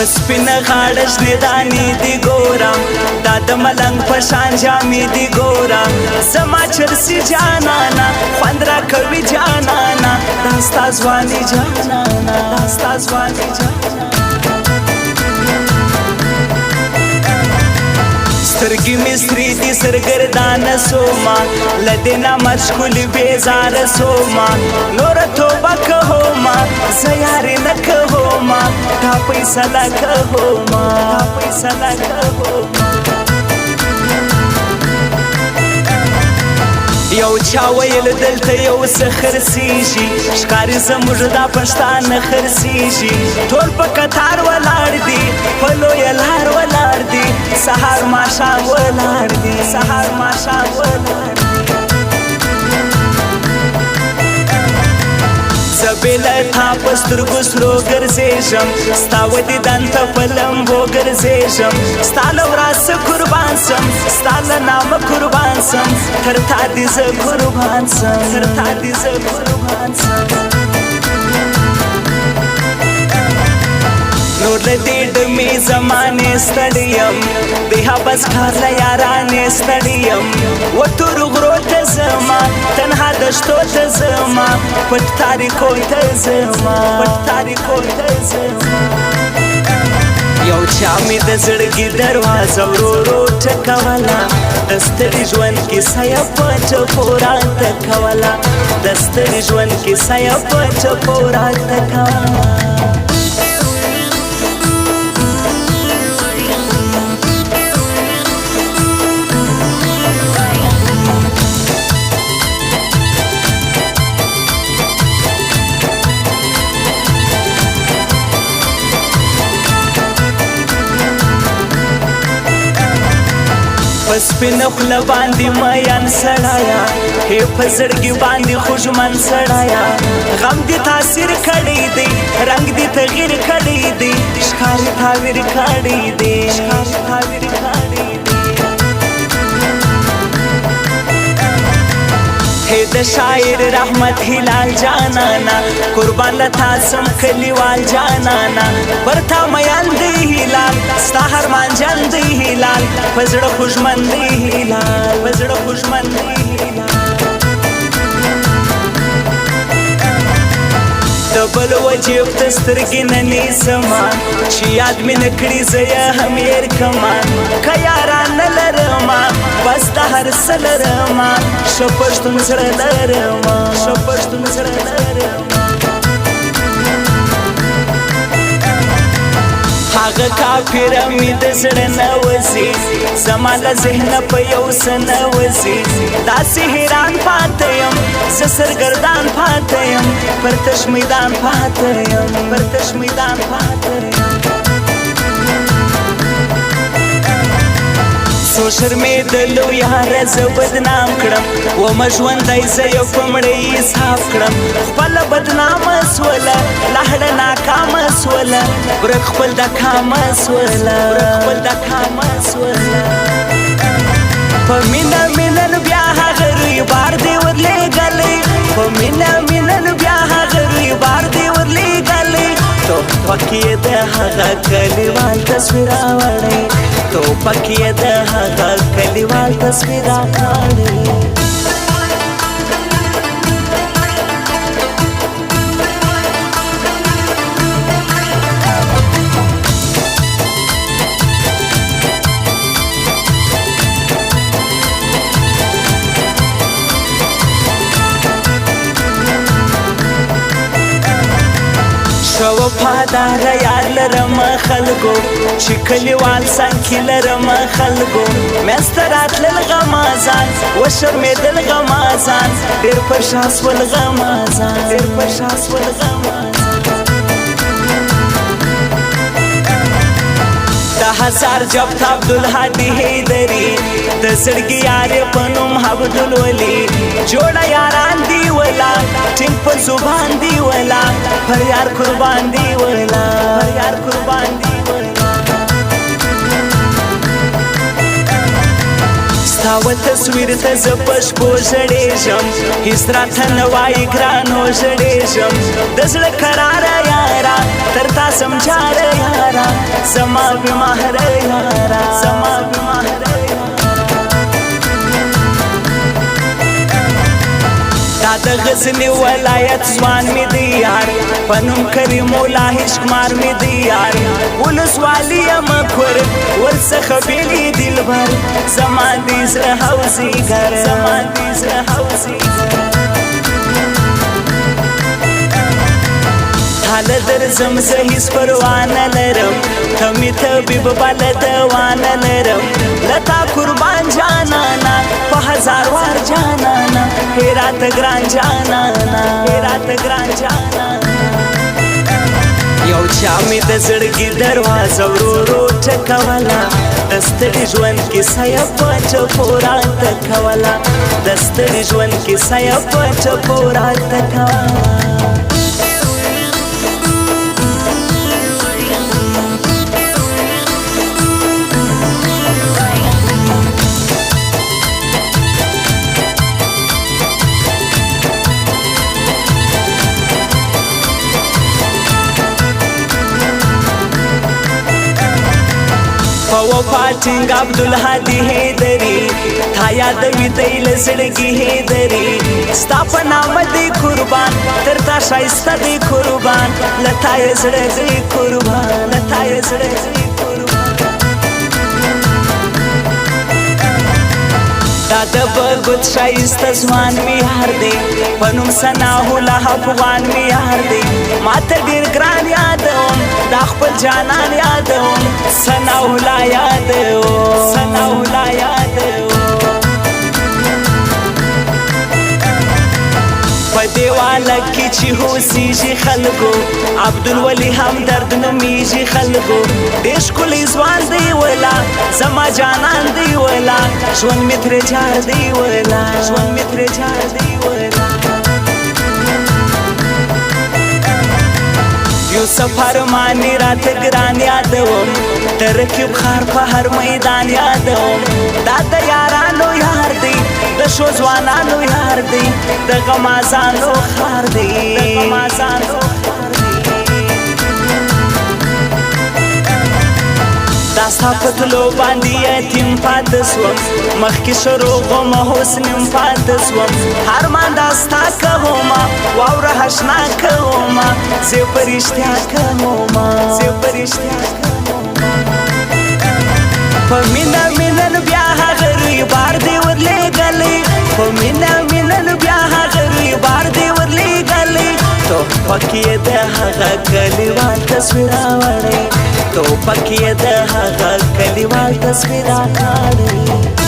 پسپین غاړه شنې دانې دي ګوره دا د ملنګ په شان جامې دي ګوره زما چرسي جانانا خوند راکوي جانانا دا ستا ځواني جانانا دا ستا ځواني جانانا سترګې مې سرې دي سرګردانه سوما له دې نه مشغول بېزاره سوما نوره توبه کوما زه یارې نه کوما دا فیصله کوما دا فیصله کوما یو چا ویل دلته یو څه خرڅېږي ښکاري زموږ دا پښتانه خرڅېږي ټول په کتار ولاړ دي په لویه لار ولاړ دي سهار ماښام ولاړ دي سهار ماښام ولاړ دي زه بې له تا په سترګو سرو ګرځېږم ستا ودیدن ته په لمبو ګرځېږم ستا له وراسه قربان سم ستا له نامه قربان سم تر تا دې زه قربان سم تر تا دې زه قربان سم نور له دې ډمې زمانې ستړی یم بې حبس کار له یارانې ستړی یم وتورو غرو ته ځمه تنها دشتو ته ځمه پټ تاریکو ته ځمه پټ تاریکو ته ځمه یو چا مې د زړګي دروازه ورو ورو ټکوله د ستړي ژوند کیسه یې په ټپو راته کوله د ستړي ژوند کیسه یې په ټپو راته کوله پسپین خوله باندې میان سړایا هی په زړګي باندې خوږمن سړایا غم دې تاثیر کړی دی رنگ دې تغیر کړی دی ښکاري تعبیر کړی دی ښکاري تعبیر کړی دی هی د شاعر رحمت هلال جانانا قربان لتا سم کلیوال جانانا برتا میان دی هلال ستا هرمان جان دی هلال پزړه خوږمن دی هلال پزړه خوږمن دی هلال د بل وجیب ته سترګې نه نیسما چې یاد مې نه کړي زه یې هم هېر کما که یاران نه لرما بس د هر څه لرما ښه پښتون زړه لرما ښه پښتون زړه لرما هغه کافره مې د زړه نه وځي زما له ذهنه په یو څه نه وځي داسې حیران پاته یم زه سرګردان پاته یم پر تش میدان پاته یم پر تش میدان پاته یم څو شرمېدلو یاره زه بدنام کړم ومه ژوندی زه یو په مړۍ حساب کړم خپله بدنامه سوله لاړه ناکامه سوله ورک خپل د کامه سوله ورک خپل د کامه سوله په مینه مینن بیا هغه روی بار دې ورلېږلی په مینه مینن بیا هغه روی بار دې ورلېږلی توپک یې د هغه کلیوال تصویر راوړی توپک یې د هغه کلیوال تصویر راوړی ښه وفاداره یار لرم خلکو چې کلیوال څنګ کې لرم خلکو منځ ته راتلل غمازان وشرمېدل غمازان ډېر په شا سول غمازان ډېر په شا سول غمازان د هزار جفت عبدالهادي حیدري د زړګي یار په نوم عبدالولي جوړه یاران دی ولا ټینګ په زبان دی ولا پر یار قربان دی ولا پر یار قربان دی ولا ستا ستاوه تصویر ته زه په شپو ژړېږم هېڅ راته نه وایي ګرانو ژړېږم د زړه کراره یاره تر تا سم جاره یاره زما بېمهره یاره زما بېمهره دا د غزني ولایت ځوان مې دی یار په نوم کریم الله هشکمار مې دی یار ولسوالي یم کور ورڅخه بېل یې دلبر زما د زړه حوضیګر زما د زړه حوضیګر حاله درځم زه هېڅ پروا نه لرم ته مې طبیب بله دوا نه لرم له تا قربان جانانا په هزار وار جانانا هراته ګران جانانا هراته ګران جانانا یو چا مې د زړګي دروازه ورو ورو ټکوله د ستړي ژوند کیسه یې په ټپو راته کوله د ستړي ژوند کیسه یې په ټپو راته کوله وفاتنگ عبدالهادی حیدری تا یادوي دی له زړګي حیدری ستا په نامه دی قربان تر تا ښایسته دی قربان له تا یې زړه دی قربان له تا یې زړه دی قربان دا د بګوت ښایسته ځوان مې یار دی په نوم ثناء الله افغان مې یار دی ما ته ډېر ګران یادوم دا خپل جانان یادوم ثناء الله یادوم ثناء الله یادوم په دیواله کې چې اوسېږي خلکو عبدالولي همدرد نومېږي خلکو ډېر ښکلی ځوان دی ولا زما جانان دی ولا ژوند مې ترې جار دی ولا ژوند مې ترې جار دی ولا یوسف ارماني راته ګران یادوم د رقیب خار په هر میدان یادوم دا د یارانو یار دی د ښو ځوانانو یار دی د غمازانو خار دی د غمازانو خار دی دا ستا په تلو باندې یتیم پاته سوم مخکې شروع وم اوس نیم پاته سوم هر مان دا ستا کومه واوره اشنا کومه زه په رښتیا کومه زه په رښتیا کومه په مینه مینه بیا هغه روی بار دی ورلېږلی په مینه مینه بیا هغه روی بار دی ورلېږلی توپک یې د هغه کلیوال تصویر راوړی توپک یې د هغه کلیوال تصویر راوړی